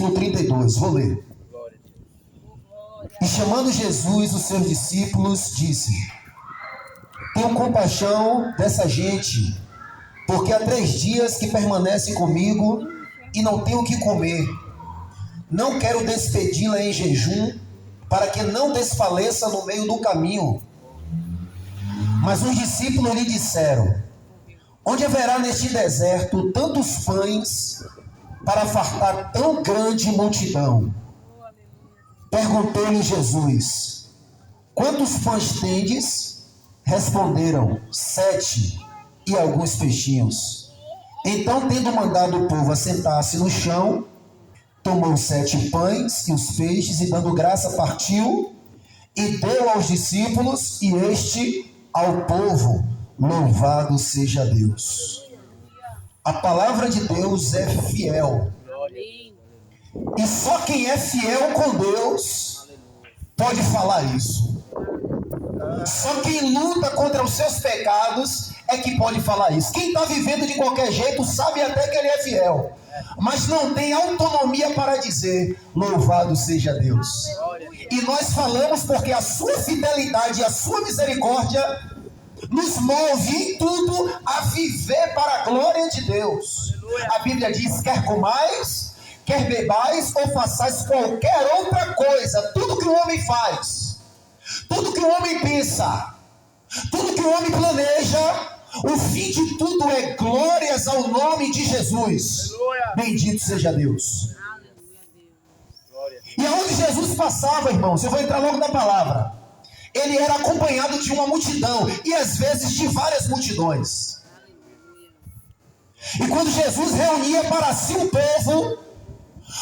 versículo 32. Vou ler. E chamando Jesus, os seus discípulos, disse: tenho compaixão dessa gente, porque há 3 dias que permanece comigo e não tenho o que comer. Não quero despedi-la em jejum, para que não desfaleça no meio do caminho. Mas os discípulos lhe disseram: onde haverá neste deserto tantos pães para fartar tão grande multidão? Perguntou-lhe Jesus: quantos pães tendes? Responderam: 7 e alguns peixinhos. Então, tendo mandado o povo assentar-se no chão, tomou 7 pães e os peixes, e dando graça partiu, e deu aos discípulos, e este ao povo. Louvado seja Deus. A palavra de Deus é fiel. E só quem é fiel com Deus pode falar isso. Só quem luta contra os seus pecados é que pode falar isso. Quem está vivendo de qualquer jeito sabe até que ele é fiel, mas não tem autonomia para dizer: louvado seja Deus. E nós falamos porque a sua fidelidade e a sua misericórdia nos move em tudo a viver para a glória de Deus. A Bíblia diz: quer comais, quer bebais ou façais qualquer outra coisa, tudo que o homem faz, tudo que o homem pensa, tudo que o homem planeja, o fim de tudo é glórias ao nome de Jesus. Bendito seja Deus. E aonde Jesus passava, irmãos, eu vou entrar logo na palavra, ele era acompanhado de uma multidão, e às vezes de várias multidões. E quando Jesus reunia para si o povo,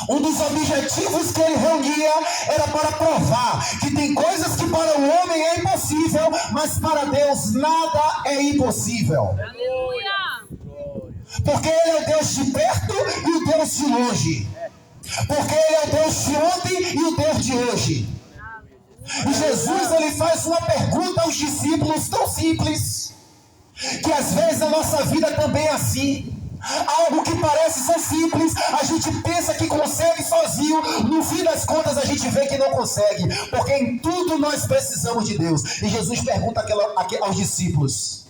um dos objetivos que ele reunia era para provar que tem coisas que para o homem é impossível, mas para Deus nada é impossível. Porque ele é o Deus de perto e o Deus de longe. Porque ele é o Deus de ontem e o Deus de hoje. E Jesus, ele faz uma pergunta aos discípulos tão simples, que às vezes a nossa vida também é assim. Algo que parece ser simples, a gente pensa que consegue sozinho, no fim das contas a gente vê que não consegue, porque em tudo nós precisamos de Deus. E Jesus pergunta aos discípulos: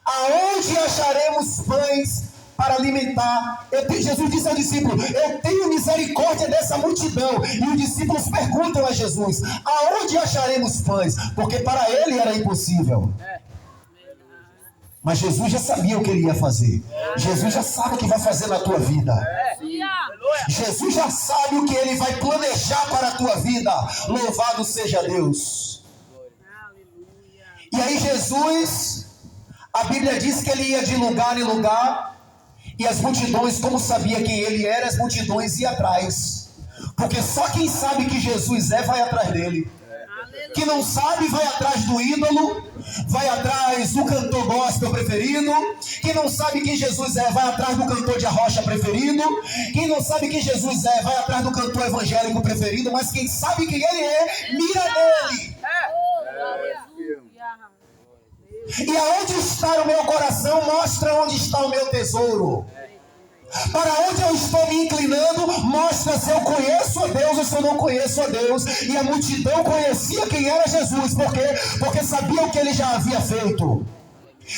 aonde acharemos pães para alimentar? Jesus disse ao discípulo: eu tenho misericórdia dessa multidão. E os discípulos perguntam a Jesus: aonde acharemos pães? Porque para ele era impossível. Mas Jesus já sabia o que ele ia fazer. Jesus já sabe o que vai fazer na tua vida. Jesus já sabe o que ele vai planejar para a tua vida. Louvado seja Deus. E aí Jesus, a Bíblia diz que ele ia de lugar em lugar, e as multidões, como sabia quem ele era, as multidões iam atrás. Porque só quem sabe que Jesus é, vai atrás dele. Quem não sabe, vai atrás do ídolo, vai atrás do cantor gospel preferido. Quem não sabe quem Jesus é, vai atrás do cantor de arrocha preferido. Quem não sabe quem Jesus é, vai atrás do cantor evangélico preferido. Mas quem sabe quem ele é, mira nele. E aonde está o meu coração, mostra onde está o meu tesouro. Para onde eu estou me inclinando, mostra se eu conheço a Deus ou se eu não conheço a Deus. E a multidão conhecia quem era Jesus. Por quê? Porque sabia o que ele já havia feito.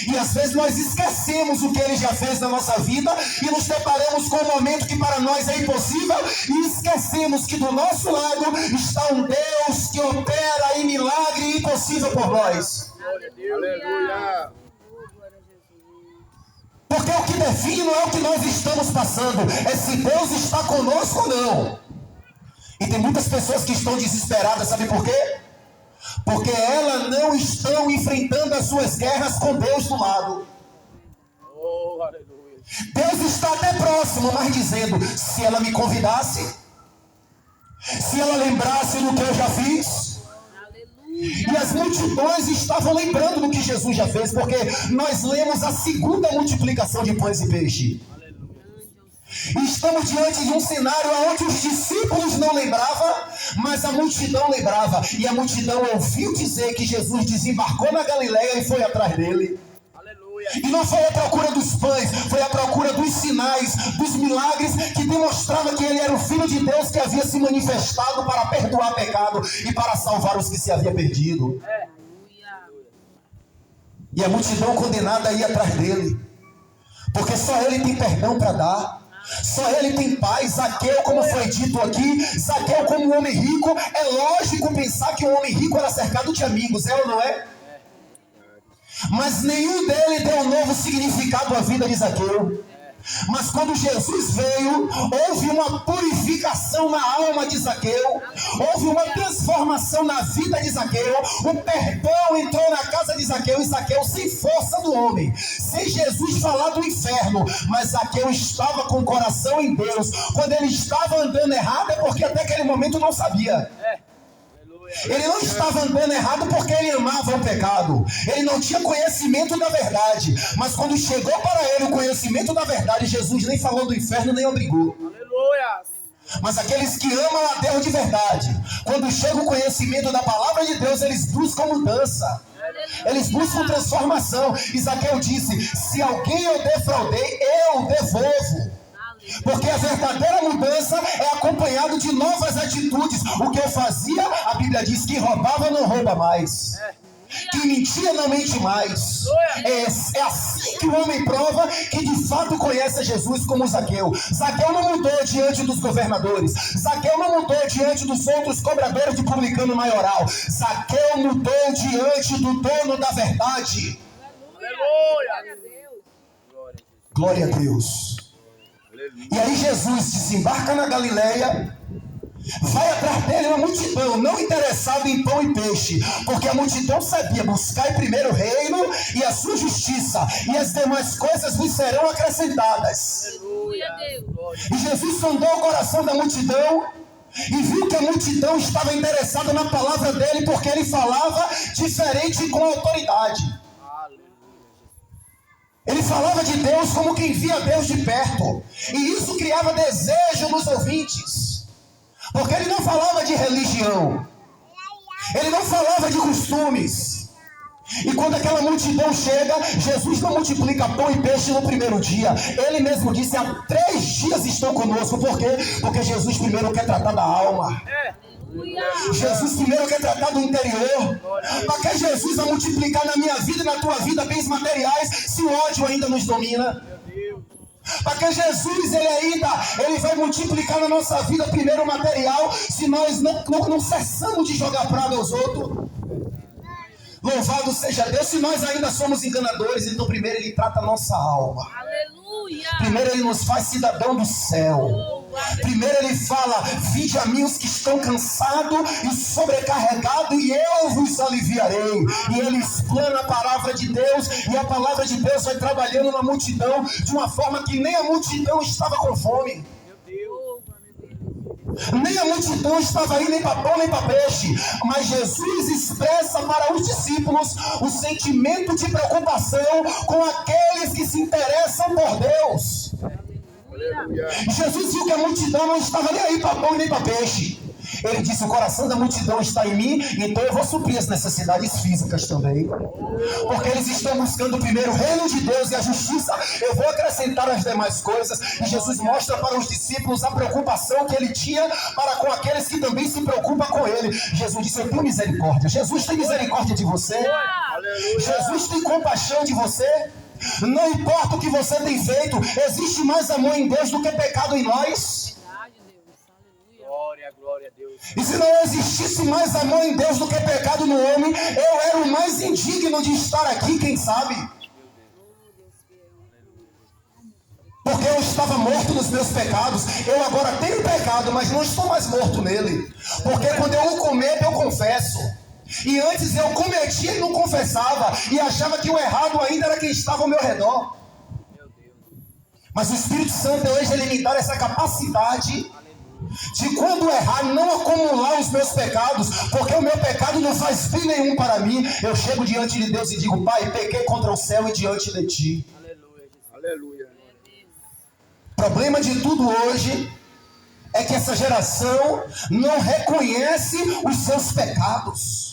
E às vezes nós esquecemos o que ele já fez na nossa vida e nos deparamos com um momento que para nós é impossível, e esquecemos que do nosso lado está um Deus que opera em milagre impossível por nós. Aleluia. Porque o que define não é o que nós estamos passando, é se Deus está conosco ou não. E tem muitas pessoas que estão desesperadas, sabe por quê? Porque elas não estão enfrentando as suas guerras com Deus do lado. Oh, aleluia. Deus está até próximo, mas dizendo: se ela me convidasse, se ela lembrasse do que eu já fiz. E as multidões estavam lembrando do que Jesus já fez, porque nós lemos a segunda multiplicação de pães e peixe. E estamos diante de um cenário onde os discípulos não lembravam, mas a multidão lembrava. E a multidão ouviu dizer que Jesus desembarcou na Galileia e foi atrás dele. E não foi a procura dos pães, foi a procura dos sinais, dos milagres que demonstrava que ele era o Filho de Deus que havia se manifestado para perdoar pecado e para salvar os que se havia perdido. E a multidão condenada ia atrás dele, porque só ele tem perdão para dar. Só ele tem paz. Zaqueu, como foi dito aqui, Zaqueu como um homem rico, é lógico pensar que um homem rico era cercado de amigos, é ou não é? Mas nenhum dele deu um novo significado à vida de Zaqueu. Mas quando Jesus veio, houve uma purificação na alma de Zaqueu, houve uma transformação na vida de Zaqueu, o perdão entrou na casa de Zaqueu, e Zaqueu sem força do homem, sem Jesus falar do inferno, mas Zaqueu estava com o coração em Deus. Quando ele estava andando errado é porque até aquele momento não sabia. Ele não estava andando errado porque ele amava o pecado. Ele não tinha conhecimento da verdade. Mas quando chegou para ele o conhecimento da verdade, Jesus nem falou do inferno, nem obrigou. Aleluia. Mas aqueles que amam a Deus de verdade, quando chega o conhecimento da palavra de Deus, eles buscam mudança. Eles buscam transformação. E Zaqueu disse: se alguém eu defraudei, eu devolvo. Porque a verdadeira mudança é acompanhada de novas atitudes. O que eu fazia, a Bíblia diz que roubava, não rouba mais. Que mentia, não mente mais. É assim que o homem prova que de fato conhece a Jesus, como Zaqueu. Zaqueu não mudou diante dos governadores. Zaqueu não mudou diante dos outros cobradores de publicano maioral. Zaqueu mudou diante do dono da verdade. Glória a Deus. E aí Jesus desembarca na Galileia, vai atrás dele uma multidão, não interessada em pão e peixe, porque a multidão sabia: buscar primeiro o reino e a sua justiça, e as demais coisas vos serão acrescentadas. E Jesus sondou o coração da multidão e viu que a multidão estava interessada na palavra dele, porque ele falava diferente e com autoridade. Ele falava de Deus como quem via Deus de perto. E isso criava desejo nos ouvintes. Porque ele não falava de religião. Ele não falava de costumes. E quando aquela multidão chega, Jesus não multiplica pão e peixe no primeiro dia. Ele mesmo disse: há 3 dias estão conosco. Por quê? Porque Jesus primeiro quer tratar da alma. Jesus primeiro quer tratar do interior. Para que Jesus vai multiplicar na minha vida e na tua vida bens materiais, se o ódio ainda nos domina? Para que Jesus ele vai multiplicar na nossa vida primeiro o material, se nós não cessamos de jogar praga aos outros? Louvado seja Deus. Se nós ainda somos enganadores, então primeiro ele trata a nossa alma. Primeiro ele nos faz cidadão do céu. Primeiro ele fala: vinde a mim os que estão cansados e sobrecarregados, e eu vos aliviarei. E ele explana a palavra de Deus, e a palavra de Deus vai trabalhando na multidão de uma forma que nem a multidão estava com fome. Nem a multidão estava aí nem para pão nem para peixe. Mas Jesus expressa para os discípulos o sentimento de preocupação com aqueles que se interessam por Deus. Jesus viu que a multidão não estava nem aí para pão nem para peixe. Ele disse: o coração da multidão está em mim, então eu vou suprir as necessidades físicas também. Porque eles estão buscando primeiro o reino de Deus e a justiça, eu vou acrescentar as demais coisas. E Jesus mostra para os discípulos a preocupação que ele tinha para com aqueles que também se preocupam com ele. Jesus disse: eu tenho misericórdia. Jesus tem misericórdia de você. Jesus tem compaixão de você. Não importa o que você tem feito, existe mais amor em Deus do que pecado em nós. Glória a Deus. E se não existisse mais amor em Deus do que pecado no homem, eu era o mais indigno de estar aqui, quem sabe? Porque eu estava morto nos meus pecados. Eu agora tenho pecado, mas não estou mais morto nele. Porque quando eu o cometo, eu confesso. E antes eu cometia e não confessava, e achava que o errado ainda era quem estava ao meu redor. Mas o Espírito Santo hoje ele me dá essa capacidade de, quando errar, não acumular os meus pecados, porque o meu pecado não faz bem nenhum para mim. Eu chego diante de Deus e digo: Pai, pequei contra o céu e diante de Ti. Aleluia. O problema de tudo hoje é que essa geração não reconhece os seus pecados.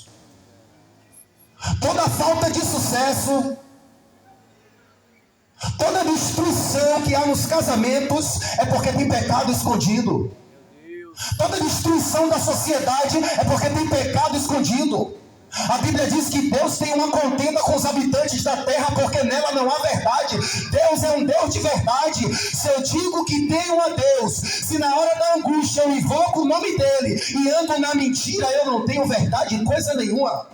Toda falta de sucesso, Toda destruição que há nos casamentos é porque tem pecado escondido. Toda destruição da sociedade é porque tem pecado escondido. A Bíblia diz que Deus tem uma contenda com os habitantes da terra porque nela não há verdade. Deus é um Deus de verdade. Se eu digo que tenho a Deus, se na hora da angústia eu invoco o nome dele e ando na mentira, eu não tenho verdade em coisa nenhuma.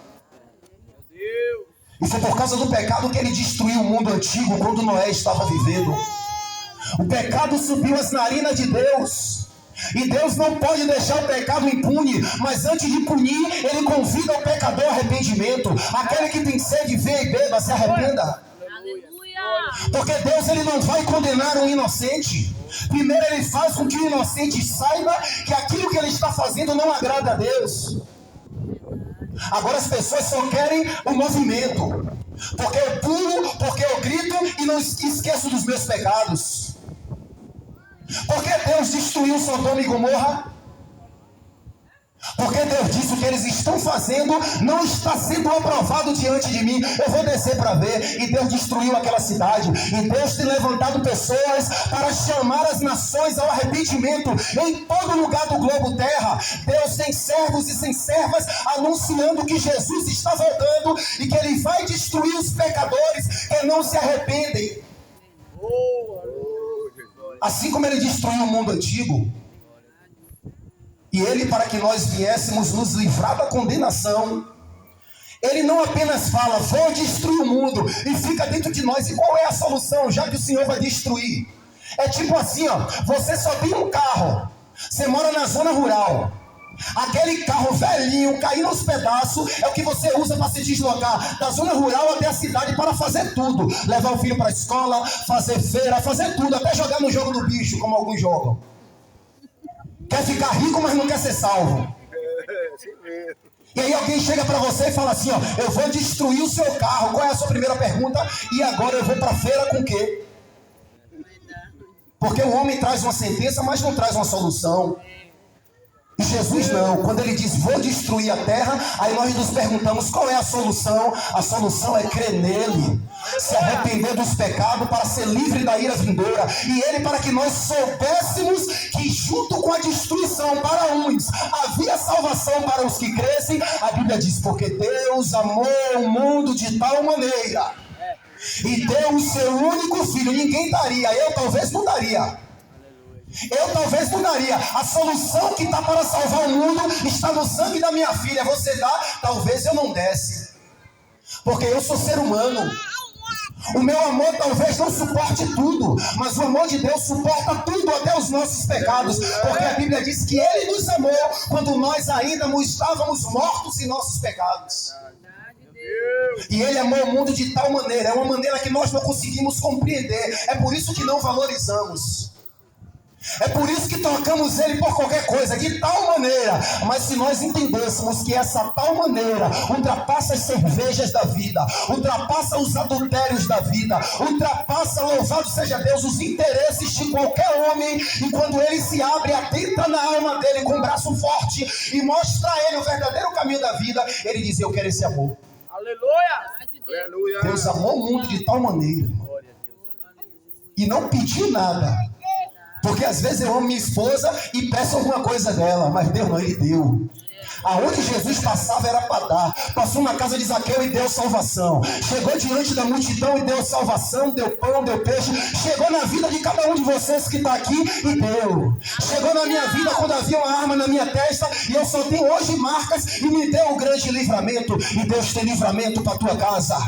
E foi por causa do pecado que ele destruiu o mundo antigo quando Noé estava vivendo. O pecado subiu às narinas de Deus. E Deus não pode deixar o pecado impune, mas antes de punir, ele convida o pecador ao arrependimento. Aquele que tem sede, vê e beba, se arrependa. Aleluia. Porque Deus ele não vai condenar um inocente. Primeiro ele faz com que o inocente saiba que aquilo que ele está fazendo não agrada a Deus. Agora as pessoas só querem o movimento. Porque eu pulo, porque eu grito e não esqueço dos meus pecados. Por que Deus destruiu Sodoma e Gomorra? Porque Deus disse o que eles estão fazendo não está sendo aprovado diante de mim. Eu vou descer para ver. E Deus destruiu aquela cidade. E Deus tem levantado pessoas para chamar as nações ao arrependimento. Em todo lugar do globo terra, Deus tem servos e sem servas anunciando que Jesus está voltando e que ele vai destruir os pecadores que não se arrependem. Assim como ele destruiu o mundo antigo, e ele, para que nós viéssemos nos livrar da condenação, ele não apenas fala, vou destruir o mundo, e fica dentro de nós. E qual é a solução, já que o Senhor vai destruir? É tipo assim, ó, você só tem um carro, você mora na zona rural, aquele carro velhinho, caindo aos pedaços, é o que você usa para se deslocar da zona rural até a cidade para fazer tudo. Levar o filho para a escola, fazer feira, fazer tudo, até jogar no jogo do bicho, como alguns jogam. Quer ficar rico, mas não quer ser salvo. E aí alguém chega para você e fala assim, ó, eu vou destruir o seu carro. Qual é a sua primeira pergunta? E agora eu vou para a feira com o quê? Porque o homem traz uma sentença, mas não traz uma solução. E Jesus não, quando ele diz, vou destruir a terra, aí nós nos perguntamos, qual é a solução? A solução é crer nele, se arrepender dos pecados para ser livre da ira vindoura. E ele, para que nós soubéssemos que junto com a destruição para uns, havia salvação para os que crescem. A Bíblia diz, porque Deus amou o mundo de tal maneira, e deu o seu único filho. Ninguém daria, eu talvez não daria. Eu talvez não daria. A solução que está para salvar o mundo está no sangue da minha filha. Você dá? Talvez eu não desse. Porque eu sou ser humano. O meu amor talvez não suporte tudo, mas o amor de Deus suporta tudo, até os nossos pecados. Porque a Bíblia diz que Ele nos amou quando nós ainda estávamos mortos em nossos pecados. E Ele amou o mundo de tal maneira, é uma maneira que nós não conseguimos compreender. É por isso que não valorizamos. É por isso que trocamos ele por qualquer coisa, de tal maneira. Mas se nós entendêssemos que essa tal maneira ultrapassa as cervejas da vida, ultrapassa os adultérios da vida, ultrapassa, louvado seja Deus, os interesses de qualquer homem, e quando ele se abre, adentra na alma dele com um braço forte e mostra a ele o verdadeiro caminho da vida, ele diz, eu quero esse amor. Aleluia! Aleluia! Deus amou o mundo de tal maneira e não pediu nada. Porque às vezes eu amo minha esposa e peço alguma coisa dela, mas Deus não, Ele deu. Aonde Jesus passava era para dar. Passou na casa de Zaqueu e deu salvação. Chegou diante da multidão e deu salvação, deu pão, deu peixe. Chegou na vida de cada um de vocês que está aqui e deu. Chegou na minha vida quando havia uma arma na minha testa e eu só tenho hoje marcas, e me deu um grande livramento. E Deus tem livramento para a tua casa.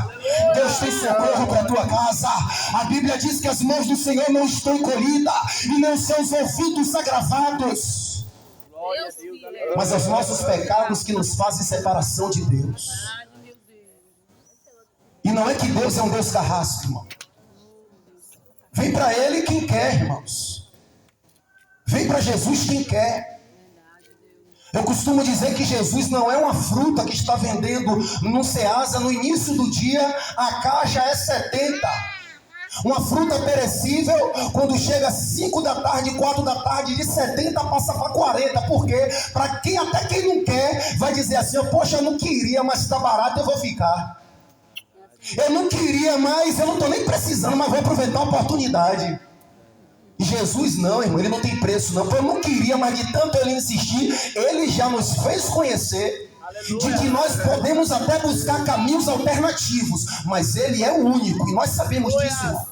Deus tem socorro para a tua casa. A Bíblia diz que as mãos do Senhor não estão encolhidas e nem seus ouvidos agravados. Mas os nossos pecados que nos fazem separação de Deus. E não é que Deus é um Deus carrasco, irmão. Vem para Ele quem quer, irmãos. Vem para Jesus quem quer. Eu costumo dizer que Jesus não é uma fruta que está vendendo no Ceasa no início do dia, a caixa é 70. Uma fruta perecível, quando chega 5 da tarde, 4 da tarde, de 70 passa para 40. Por quê? Para quem, até quem não quer, vai dizer assim, poxa, eu não queria, mas está barato, eu vou ficar. Eu não queria mais, eu não estou nem precisando, mas vou aproveitar a oportunidade. E Jesus não, irmão, ele não tem preço não. Eu não queria, mas de tanto ele insistir, ele já nos fez conhecer de que nós podemos até buscar caminhos alternativos, mas ele é o único, e nós sabemos disso, irmão.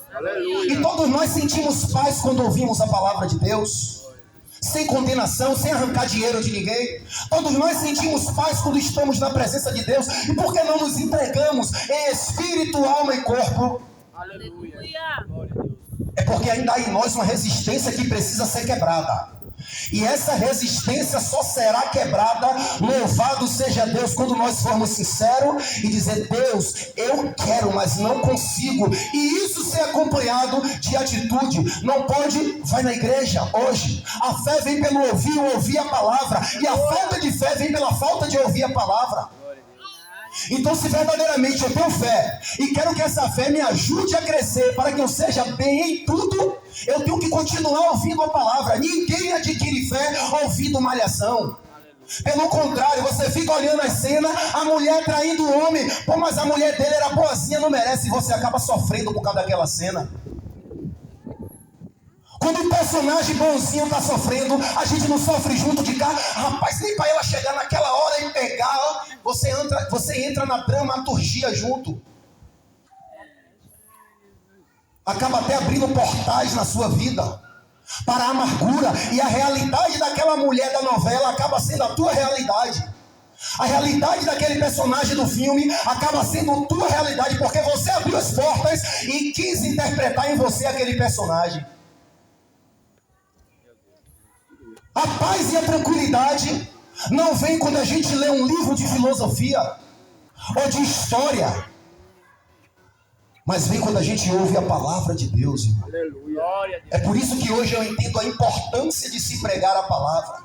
E todos nós sentimos paz quando ouvimos a palavra de Deus, sem condenação, sem arrancar dinheiro de ninguém. Todos nós sentimos paz quando estamos na presença de Deus. E por que não nos entregamos em espírito, alma e corpo? Aleluia. É porque ainda há em nós uma resistência que precisa ser quebrada. E essa resistência só será quebrada, louvado seja Deus, quando nós formos sinceros e dizer: Deus, eu quero, mas não consigo. E isso ser acompanhado de atitude. Não pode, vai na igreja hoje. A fé vem pelo ouvir a palavra. E a falta de fé vem pela falta de ouvir a palavra. Então, se verdadeiramente eu tenho fé e quero que essa fé me ajude a crescer para que eu seja bem em tudo, eu tenho que continuar ouvindo a palavra. Ninguém adquire fé ouvindo malhação. Pelo contrário, você fica olhando a cena, a mulher traindo o homem. Pô, mas a mulher dele era boazinha, não merece. E você acaba sofrendo por causa daquela cena. Quando o personagem bonzinho está sofrendo, a gente não sofre junto de cá. Rapaz, nem para ela chegar naquela hora e pegar, ó, você entra na dramaturgia junto. Acaba até abrindo portais na sua vida para a amargura. E a realidade daquela mulher da novela acaba sendo a tua realidade. A realidade daquele personagem do filme acaba sendo a tua realidade, porque você abriu as portas e quis interpretar em você aquele personagem. A paz e a tranquilidade não vem quando a gente lê um livro de filosofia ou de história, mas vem quando a gente ouve a palavra de Deus, irmão. É por isso que hoje eu entendo a importância de se pregar a palavra,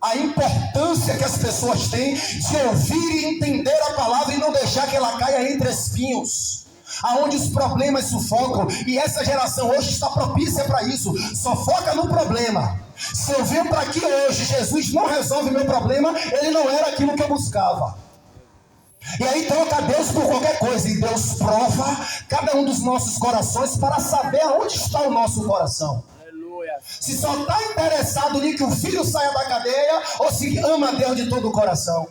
a importância que as pessoas têm de ouvir e entender a palavra e não deixar que ela caia entre espinhos, aonde os problemas sufocam. E essa geração hoje está propícia para isso, só foca no problema. Se eu venho para aqui hoje, Jesus não resolve meu problema, ele não era aquilo que eu buscava. E aí troca Deus por qualquer coisa. E Deus prova cada um dos nossos corações para saber aonde está o nosso coração. Aleluia. Se só está interessado em que o filho saia da cadeia, ou se ama Deus de todo o coração.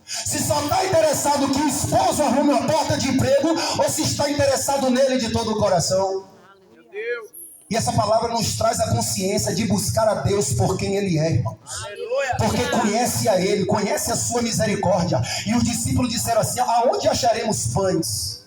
Se só está interessado que o esposo arrume uma porta de emprego, ou se está interessado nele de todo o coração. Meu Deus. E essa palavra nos traz a consciência de buscar a Deus por quem Ele é, irmãos. Aleluia. Porque conhece a Ele, conhece a sua misericórdia. E os discípulos disseram assim: aonde acharemos pães?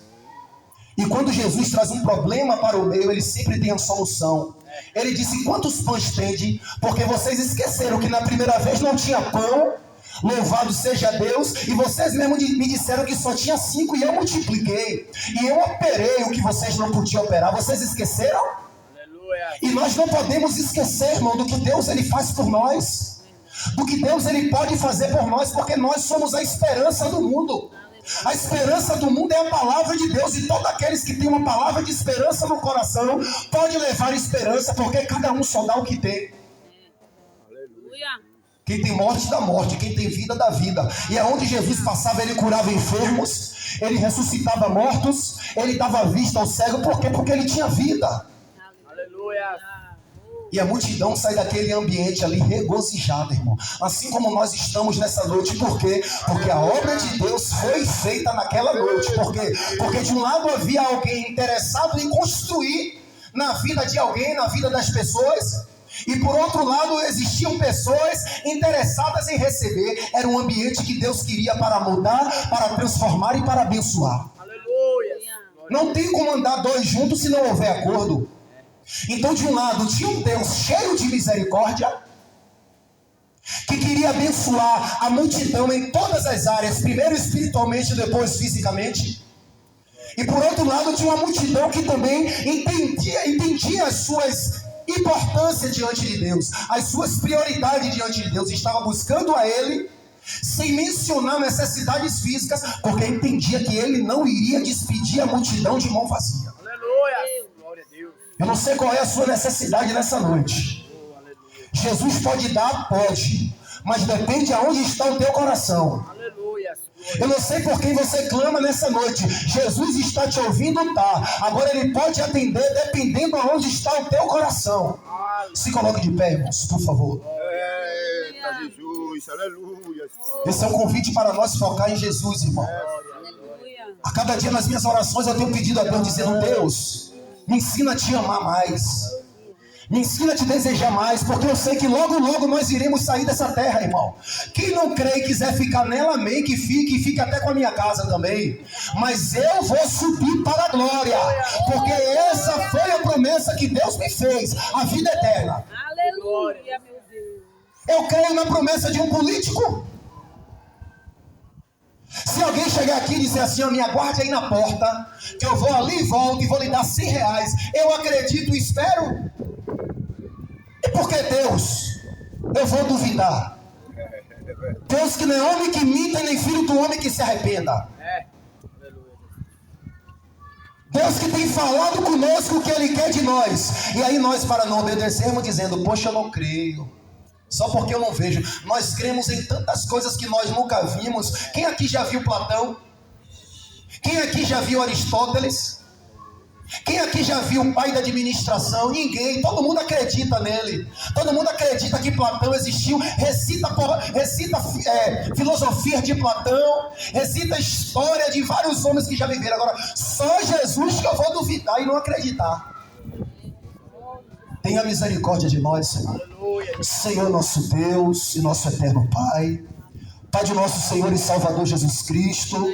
E quando Jesus traz um problema para o meio, Ele sempre tem a solução. Ele disse: quantos pães tende? Porque vocês esqueceram que na primeira vez não tinha pão. Louvado seja Deus. E vocês mesmo me disseram que só tinha 5 e eu multipliquei. E eu operei o que vocês não podiam operar. Vocês esqueceram? E nós não podemos esquecer, irmão, do que Deus ele faz por nós, do que Deus ele pode fazer por nós, porque nós somos a esperança do mundo. A esperança do mundo é a palavra de Deus, e todos aqueles que têm uma palavra de esperança no coração podem levar esperança, porque cada um só dá o que tem. Quem tem morte dá morte, quem tem vida dá vida. E aonde Jesus passava, ele curava enfermos, ele ressuscitava mortos, ele dava vista ao cego. Por quê? Porque ele tinha vida. E a multidão sai daquele ambiente ali regozijada, irmão. Assim como nós estamos nessa noite. Por quê? Porque a obra de Deus foi feita naquela noite. Por quê? Porque de um lado havia alguém interessado em construir na vida de alguém, na vida das pessoas. E por outro lado existiam pessoas interessadas em receber. Era um ambiente que Deus queria para mudar, para transformar e para abençoar. Aleluia. Não tem como andar dois juntos se não houver acordo. Então, de um lado, tinha um Deus cheio de misericórdia, que queria abençoar a multidão em todas as áreas, primeiro espiritualmente e depois fisicamente. E por outro lado, tinha uma multidão que também entendia as suas importâncias diante de Deus, as suas prioridades diante de Deus, estava buscando a Ele, sem mencionar necessidades físicas, porque entendia que Ele não iria despedir a multidão de mão vazia. Aleluia. Glória a Deus. Eu não sei qual é a sua necessidade nessa noite. Jesus pode dar? Pode. Mas depende aonde está o teu coração. Aleluia. Eu não sei por quem você clama nessa noite. Jesus está te ouvindo, tá? Agora Ele pode atender dependendo aonde está o teu coração. Se coloque de pé, irmãos, por favor. Eita, Jesus, aleluia. Esse é um convite para nós focar em Jesus, irmão. A cada dia nas minhas orações eu tenho pedido a Deus, dizendo: Deus, me ensina a te amar mais. Me ensina a te desejar mais, porque eu sei que logo, logo nós iremos sair dessa terra, irmão. Quem não crê e quiser ficar nela, amém, que fique até com a minha casa também. Mas eu vou subir para a glória, porque essa foi a promessa que Deus me fez, a vida eterna. Aleluia, meu Deus. Eu creio na promessa de um político. Se alguém chegar aqui e dizer assim: me aguarde aí na porta, que eu vou ali e volto e vou lhe dar R$100, eu acredito e espero. E por que Deus? Eu vou duvidar. Deus que não é homem que minta e nem filho do homem que se arrependa. Deus que tem falado conosco o que Ele quer de nós. E aí nós, para não obedecermos, dizendo: poxa, eu não creio. Só porque eu não vejo. Nós cremos em tantas coisas que nós nunca vimos. Quem aqui já viu Platão? Quem aqui já viu Aristóteles? Quem aqui já viu o pai da administração? Ninguém. Todo mundo acredita nele. Todo mundo acredita que Platão existiu. Recita filosofia de Platão. Recita a história de vários homens que já viveram. Agora, só Jesus que eu vou duvidar e não acreditar. Tenha misericórdia de nós, Senhor. Senhor nosso Deus e nosso eterno Pai. Pai de nosso Senhor e Salvador Jesus Cristo.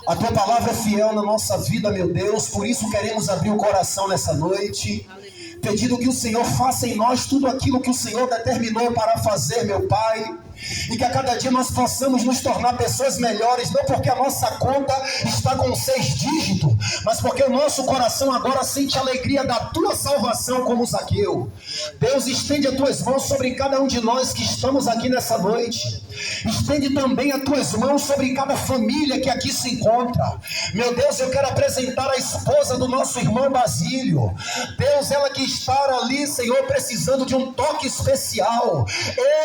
A Tua palavra é fiel na nossa vida, meu Deus. Por isso queremos abrir o coração nessa noite, pedindo que o Senhor faça em nós tudo aquilo que o Senhor determinou para fazer, meu Pai. E que a cada dia nós possamos nos tornar pessoas melhores, não porque a nossa conta está com 6 dígitos, mas porque o nosso coração agora sente a alegria da Tua salvação, como Zaqueu. Deus, estende as Tuas mãos sobre cada um de nós que estamos aqui nessa noite. Estende também as Tuas mãos sobre cada família que aqui se encontra. Meu Deus, eu quero apresentar a esposa do nosso irmão Basílio. Deus, ela que está ali, Senhor, precisando de um toque especial.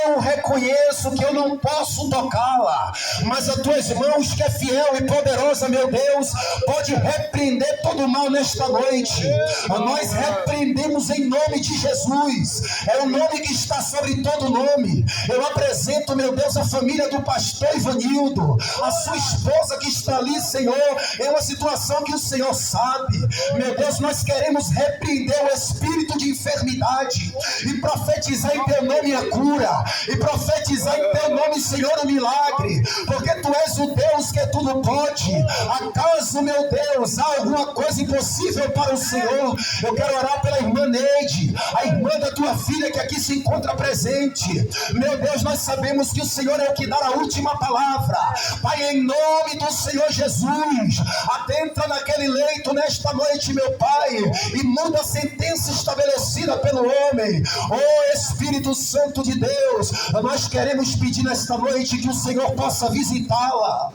Eu reconheço que eu não posso tocá-la, mas as Tuas mãos, que é fiel e poderosa, meu Deus, pode repreender todo o mal nesta noite. Nós repreendemos em nome de Jesus. É o nome que está sobre todo nome. Eu apresento, meu Deus, a família do pastor Ivanildo, a sua esposa que está ali, Senhor. É uma situação que o Senhor sabe. Meu Deus, nós queremos repreender o espírito de enfermidade e profetizar em Teu nome a cura, e profetizar em Teu nome, Senhor, o milagre, porque Tu és o Deus que tudo pode. Acaso, meu Deus, há alguma coisa impossível para o Senhor? Eu quero orar pela irmã Neide, a irmã da Tua filha que aqui se encontra presente. Meu Deus, nós sabemos que o Senhor é o que dá a última palavra. Pai, em nome do Senhor Jesus, adentra naquele leito nesta noite, meu Pai, e muda a sentença estabelecida pelo homem. Oh Espírito Santo de Deus, nós queremos pedir nesta noite que o Senhor possa visitá-la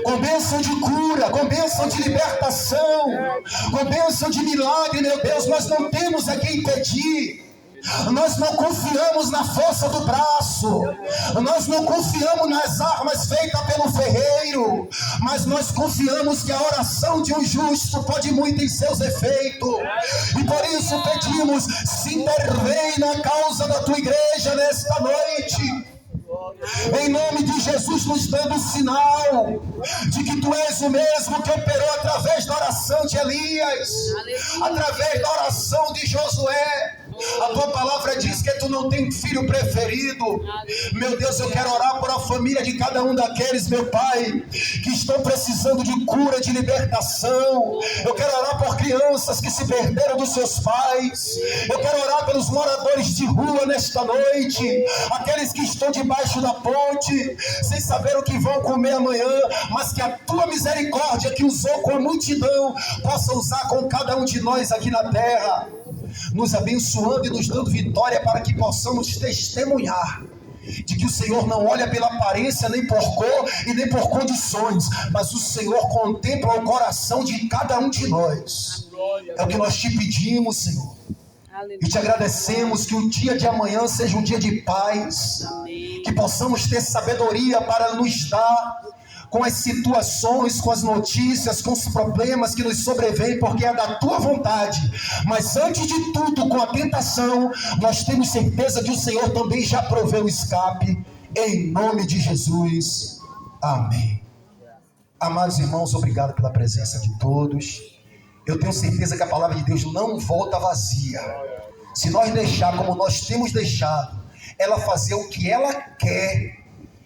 com bênção de cura, com bênção de libertação, com bênção de milagre. Meu Deus, nós não temos a quem pedir. Nós não confiamos na força do braço, nós não confiamos nas armas feitas pelo ferreiro, mas nós confiamos que a oração de um justo pode muito em seus efeitos. E por isso pedimos: se intervém na causa da Tua igreja nesta noite, em nome de Jesus, nos dando sinal de que Tu és o mesmo que operou através da oração de Elias, através da oração de Josué. A Tua palavra diz que Tu não tem filho preferido. Meu Deus, eu quero orar por a família de cada um daqueles, meu Pai, que estão precisando de cura, de libertação. Eu quero orar por crianças que se perderam dos seus pais. Eu quero orar pelos moradores de rua nesta noite, aqueles que estão debaixo da ponte, sem saber o que vão comer amanhã, mas que a Tua misericórdia, que usou com a multidão, possa usar com cada um de nós aqui na terra, nos abençoando e nos dando vitória, para que possamos testemunhar de que o Senhor não olha pela aparência, nem por cor e nem por condições, mas o Senhor contempla o coração de cada um de nós. É o que nós Te pedimos, Senhor. E te agradecemos que o dia de amanhã seja um dia de paz. Que possamos ter sabedoria para nos dar com as situações, com as notícias, com os problemas que nos sobrevêm, porque é da tua vontade. Mas antes de tudo, com a tentação, nós temos certeza que o Senhor também já proveu o escape. Em nome de Jesus. Amém. Amados irmãos, obrigado pela presença de todos. Eu tenho certeza que a palavra de Deus não volta vazia. Se nós deixar como nós temos deixado, ela fazer o que ela quer,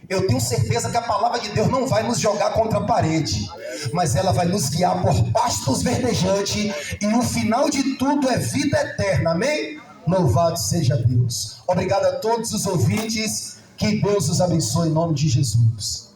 eu tenho certeza que a palavra de Deus não vai nos jogar contra a parede, mas ela vai nos guiar por pastos verdejantes, e o final de tudo é vida eterna. Amém? Louvado seja Deus. Obrigado a todos os ouvintes. Que Deus os abençoe em nome de Jesus.